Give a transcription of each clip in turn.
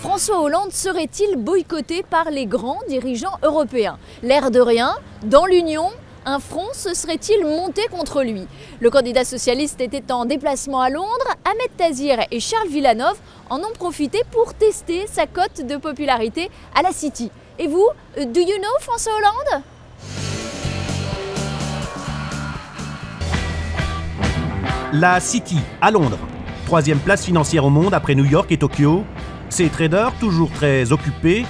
François Hollande serait-il boycotté par les grands dirigeants européens? L'air de rien, dans l'Union, un front se serait-il monté contre lui? Le candidat socialiste était en déplacement à Londres. Ahmed Tazir et Charles Villanov en ont profité pour tester sa cote de popularité à la City. Et vous, do you know François Hollande? La City, à Londres. 3e place financière au monde après New York et Tokyo. Ces traders, toujours très occupés,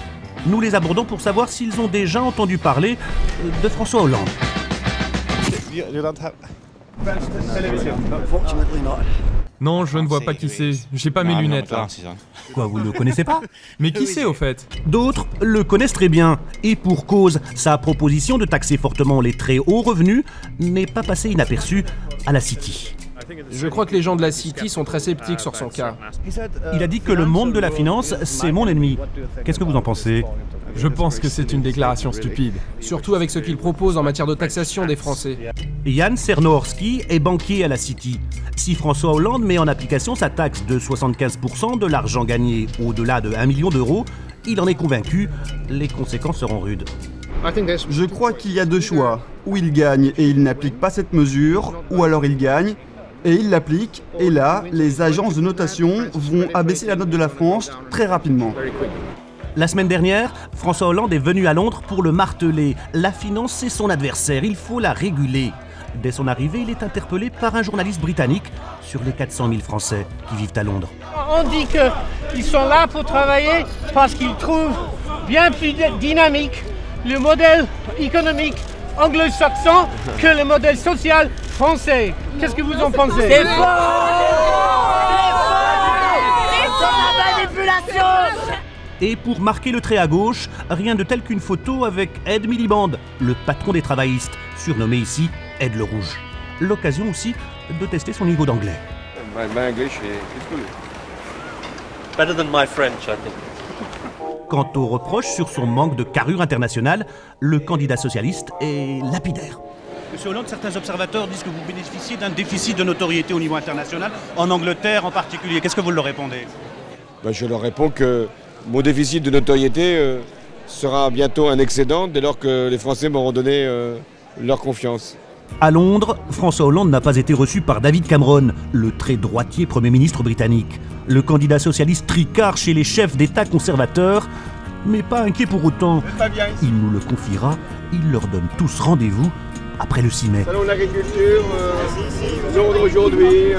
nous les abordons pour savoir s'ils ont déjà entendu parler de François Hollande. Non, je ne vois pas qui c'est. J'ai pas mes lunettes là. Quoi, vous ne le connaissez pas? Mais qui c'est au fait? D'autres le connaissent très bien. Et pour cause, sa proposition de taxer fortement les très hauts revenus n'est pas passée inaperçue à la City. Je crois que les gens de la City sont très sceptiques sur son cas. Il a dit que le monde de la finance, c'est mon ennemi. Qu'est-ce que vous en pensez? Je pense que c'est une déclaration stupide. Surtout avec ce qu'il propose en matière de taxation des Français. Jan Czernohorski est banquier à la City. Si François Hollande met en application sa taxe de 75% de l'argent gagné au-delà de 1 million d'euros, il en est convaincu, les conséquences seront rudes. Je crois qu'il y a deux choix. Ou il gagne et il n'applique pas cette mesure, ou alors il gagne et il l'applique, et là, les agences de notation vont abaisser la note de la France très rapidement. La semaine dernière, François Hollande est venu à Londres pour le marteler. La finance, c'est son adversaire, il faut la réguler. Dès son arrivée, il est interpellé par un journaliste britannique sur les 400 000 Français qui vivent à Londres. On dit qu'ils sont là pour travailler parce qu'ils trouvent bien plus dynamique le modèle économique anglo-saxon que le modèle social français. Qu'est-ce que vous en pensez? C'est faux! C'est la manipulation! Et pour marquer le trait à gauche, rien de tel qu'une photo avec Ed Miliband, le patron des travaillistes, surnommé ici Ed le Rouge. L'occasion aussi de tester son niveau d'anglais. My English is good. Better than my French, I think. Quant aux reproches sur son manque de carrure internationale, le candidat socialiste est lapidaire. Monsieur Hollande, certains observateurs disent que vous bénéficiez d'un déficit de notoriété au niveau international, en Angleterre en particulier. Qu'est-ce que vous leur répondez? Je leur réponds que mon déficit de notoriété sera bientôt un excédent dès lors que les Français m'auront donné leur confiance. À Londres, François Hollande n'a pas été reçu par David Cameron, le très droitier Premier ministre britannique. Le candidat socialiste tricard chez les chefs d'État conservateurs, mais pas inquiet pour autant. Il nous le confiera, il leur donne tous rendez-vous après le 6 mai. Salon de l'agriculture, Londres aujourd'hui.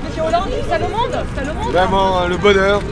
Monsieur Hollande, ça le monde? Vraiment le bonheur.